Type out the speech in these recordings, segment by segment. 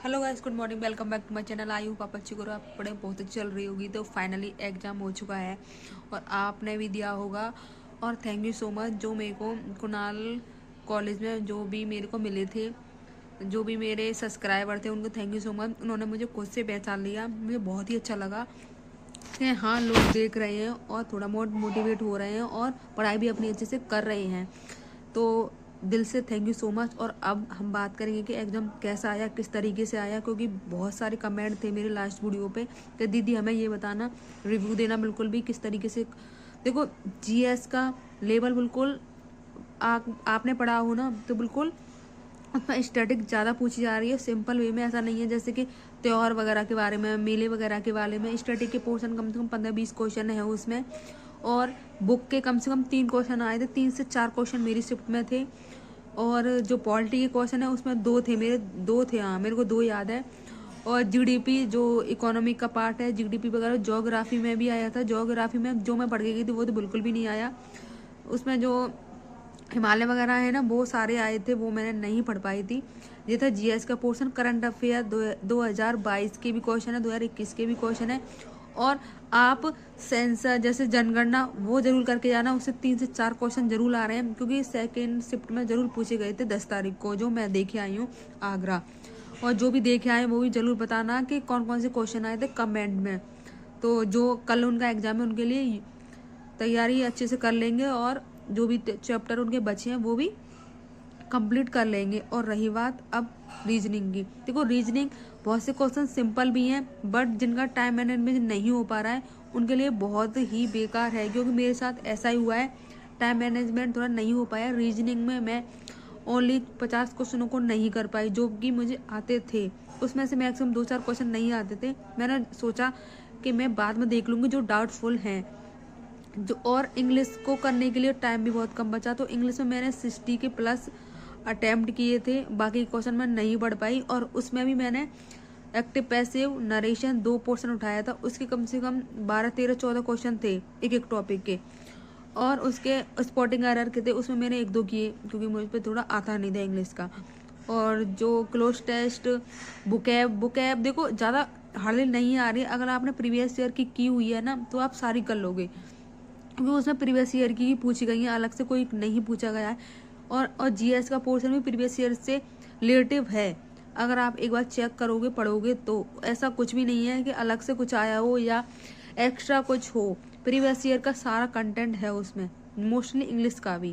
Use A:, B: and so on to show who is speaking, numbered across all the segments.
A: Hello guys, good morning, welcome back to my channel. I hope आप अच्छी करो, आप पढ़े बहुत अच्छी चल रही होगी। तो फाइनली एग्जाम हो चुका है और आपने भी दिया होगा। और थैंक यू सो मच जो मेरे को कुणाल कॉलेज में जो भी मेरे को मिले थे, जो भी मेरे सब्सक्राइबर थे, उनको थैंक यू सो मच। उन्होंने मुझे खुद से पहचान लिया, मुझे बहुत ही अच्छा लगा कि हाँ, लोग देख रहे हैं और थोड़ा बहुत मोटिवेट हो रहे हैं और पढ़ाई भी अपनी अच्छे से कर रहे हैं। तो दिल से थैंक यू सो मच। और अब हम बात करेंगे कि एग्ज़ाम कैसा आया, किस तरीके से आया, क्योंकि बहुत सारे कमेंट थे मेरे लास्ट वीडियो पे कि दीदी हमें ये बताना, रिव्यू देना बिल्कुल भी किस तरीके से। देखो, जीएस का लेवल बिल्कुल आपने पढ़ा हो ना, तो बिल्कुल उसमें स्टैटिक ज़्यादा पूछी जा रही है, सिंपल वे में। ऐसा नहीं है जैसे कि त्यौहार वगैरह के बारे में, मेले वगैरह के बारे में। स्टैटिक के पोर्शन कम से कम 15-20 क्वेश्चन है उसमें, और बुक के कम से कम 3 क्वेश्चन आए थे। 3 से 4 क्वेश्चन मेरी शिफ्ट में थे। और जो पॉलिटी के क्वेश्चन है उसमें 2 थे मेरे, 2 थे, हाँ मेरे को 2 याद है। और जीडीपी जो इकोनॉमिक का पार्ट है, जीडीपी वगैरह, ज्योग्राफी में भी आया था। ज्योग्राफी में जो मैं पढ़ के गई थी वो तो बिल्कुल भी नहीं आया। उसमें जो हिमालय वगैरह है ना, वो सारे आए थे, वो मैंने नहीं पढ़ पाई थी। ये था जीएस का पोर्शन। करंट अफेयर 2022 के भी क्वेश्चन है, 2021 के भी क्वेश्चन है। और आप सेंसर जैसे जनगणना वो जरूर करके जाना, उससे 3 से 4 क्वेश्चन जरूर आ रहे हैं, क्योंकि सेकेंड शिफ्ट में जरूर पूछे गए थे 10 तारीख को, जो मैं देखे आई हूँ आगरा। और जो भी देखे आए वो भी जरूर बताना कि कौन कौन से क्वेश्चन आए थे कमेंट में। तो जो कल उनका एग्जाम है उनके लिए तैयारी अच्छे से कर लेंगे, और जो भी चैप्टर उनके बचे हैं वो भी कंप्लीट कर लेंगे। और रही बात अब रीजनिंग की, देखो रीजनिंग बहुत से क्वेश्चन सिंपल भी हैं, बट जिनका टाइम मैनेजमेंट नहीं हो पा रहा है उनके लिए बहुत ही बेकार है, क्योंकि मेरे साथ ऐसा ही हुआ है। टाइम मैनेजमेंट थोड़ा नहीं हो पाया रीजनिंग में। मैं ओनली 50 क्वेश्चनों को नहीं कर पाई जो कि मुझे आते थे। उसमें से मैक्सिमम 2-4 क्वेश्चन नहीं आते थे। मैंने सोचा कि मैं बाद में देख लूँगी जो डाउटफुल हैं। जो और इंग्लिश को करने के लिए टाइम भी बहुत कम बचा, तो इंग्लिश में मैंने 60 के प्लस अटैम्प्ट किए थे। बाकी क्वेश्चन मैं नहीं पढ़ पाई, और उसमें भी मैंने एक्टिव पैसिव नरेशन 2 पोर्शन उठाया था। उसके कम से कम 12-13-14 क्वेश्चन थे एक एक टॉपिक के। और उसके स्पॉटिंग एरर के थे, उसमें मैंने 1-2 किए, क्योंकि मुझ पर थोड़ा आता नहीं था इंग्लिश का। और जो क्लोज टेस्ट, बुकैब बुकैब देखो ज़्यादा हार्डली नहीं आ रही। अगर आपने प्रीवियस ईयर की हुई है ना, तो आप सारी कर लोगे, क्योंकि उसमें प्रीवियस ईयर की ही पूछी गई है, अलग से कोई नहीं पूछा गया है। और जीएस का पोर्शन भी प्रीवियस ईयर से रिलेटिव है। अगर आप एक बार चेक करोगे, पढ़ोगे, तो ऐसा कुछ भी नहीं है कि अलग से कुछ आया हो या एक्स्ट्रा कुछ हो। प्रीवियस ईयर का सारा कंटेंट है उसमें, मोस्टली इंग्लिश का भी,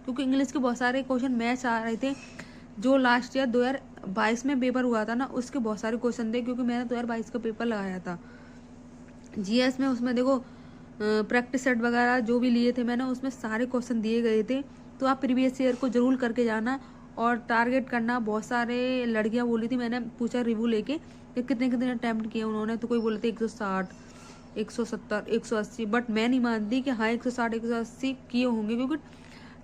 A: क्योंकि इंग्लिश के बहुत सारे क्वेश्चन मैच आ रहे थे। जो लास्ट ईयर 2022 में पेपर हुआ था ना, उसके बहुत सारे क्वेश्चन थे, क्योंकि मैंने 2022 का पेपर लगाया था जीएस में। उसमें देखो प्रैक्टिस सेट वगैरह जो भी लिए थे मैंने, उसमें सारे क्वेश्चन दिए गए थे। तो आप प्रीवियस ईयर को जरूर करके जाना और टारगेट करना। बहुत सारे लड़कियां बोली थी, मैंने पूछा रिव्यू लेके कि कितने कितने अटैम्प्ट किए उन्होंने, तो कोई बोले थे 160, 170, 180, बट मैं नहीं मानती कि हाँ 160, 180 किए होंगे, क्योंकि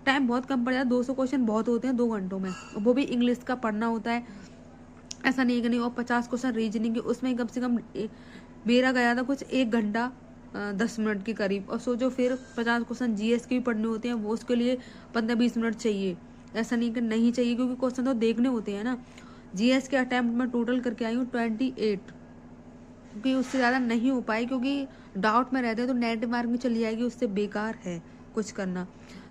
A: टाइम बहुत कम पड़ जाता है। 200 क्वेश्चन बहुत होते हैं 2 घंटों में, वो भी इंग्लिश का पढ़ना होता है, ऐसा नहीं है कि नहीं। और 50 क्वेश्चन रीजनिंग के, उसमें कम से कम मेरा गया था कुछ 1 घंटा 10 मिनट के करीब। और सोचो फिर 50 क्वेश्चन जीएस के भी पढ़ने होते हैं, वो उसके लिए 15-20 मिनट चाहिए। ऐसा नहीं कि नहीं चाहिए, क्योंकि क्वेश्चन तो देखने होते हैं ना। जीएस के अटैम्प्ट में टोटल करके आई हूँ 28, क्योंकि उससे ज़्यादा नहीं हो पाई, क्योंकि डाउट में रहते हैं तो नेगेटिव मार्किंग चली जाएगी, उससे बेकार है कुछ करना।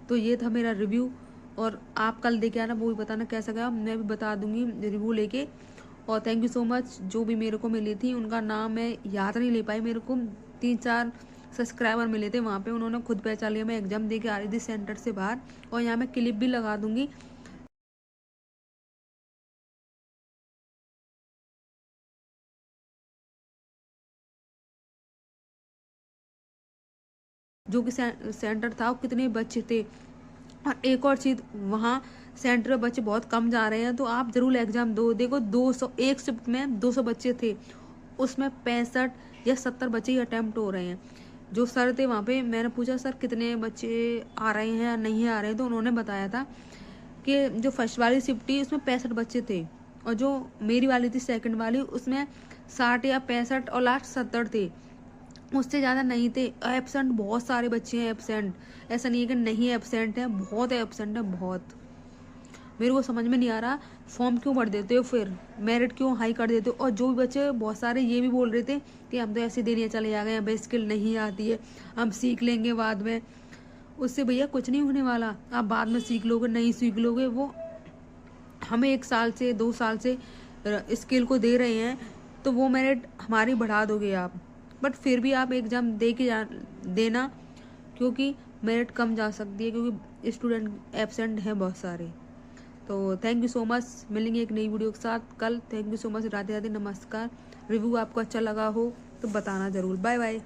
A: तो ये था मेरा रिव्यू, और आप कल देखे आना, वो भी बताना कैसा गया, मैं भी बता दूंगी रिव्यू लेके। और थैंक यू सो मच जो भी मेरे को मिली थी, उनका नाम मैं याद नहीं ले पाई। मेरे को 3-4 सब्सक्राइबर मिले थे वहाँ पे, उन्होंने खुद पहचान लिया मैं एग्जाम दे के आ रही थी सेंटर से बाहर। और यहाँ मैं क्लिप भी लगा दूंगी, जो कि सेंटर था, वो कितने बच्चे थे। और एक और चीज़, वहाँ सेंटर में बच्चे बहुत कम जा रहे हैं, तो आप जरूर एग्जाम दो। देखो 200, एक शिफ्ट में 200 बच्चे थे, उसमें 65 या 70 बच्चे ही अटैम्प्ट हो रहे हैं। जो सर थे वहाँ पे, मैंने पूछा सर कितने बच्चे आ रहे हैं या नहीं आ रहे हैं, तो उन्होंने बताया था कि जो फर्स्ट वाली शिफ्ट थी उसमें 65 बच्चे थे, और जो मेरी वाली थी सेकंड वाली, उसमें 60 या 65 और लास्ट 70 थे, उससे ज़्यादा नहीं थे। एबसेंट बहुत सारे बच्चे हैं, एबसेंट। ऐसा नहीं है कि नहीं एबसेंट है, बहुत एबसेंट है बहुत। मेरे को समझ में नहीं आ रहा, फॉर्म क्यों भर देते हो, फिर मेरिट क्यों हाई कर देते हो। और जो भी बच्चे बहुत सारे ये भी बोल रहे थे कि हम तो ऐसे देने चले आ गए, हमें स्किल नहीं आती है, हम सीख लेंगे बाद में। उससे भैया कुछ नहीं होने वाला, आप बाद में सीख लोगे नहीं सीख लोगे, वो हमें 1 साल से 2 साल से स्किल को दे रहे हैं, तो वो मेरिट हमारी बढ़ा दोगे आप। बट फिर भी आप एग्ज़ाम दे के देना, क्योंकि मेरिट कम जा सकती है, क्योंकि स्टूडेंट एब्सेंट हैं बहुत सारे। तो थैंक यू सो मच, मिलेंगे एक नई वीडियो के साथ कल। Thank you so much, Radhe Radhe, नमस्कार। रिव्यू आपको अच्छा लगा हो तो बताना ज़रूर। Bye bye.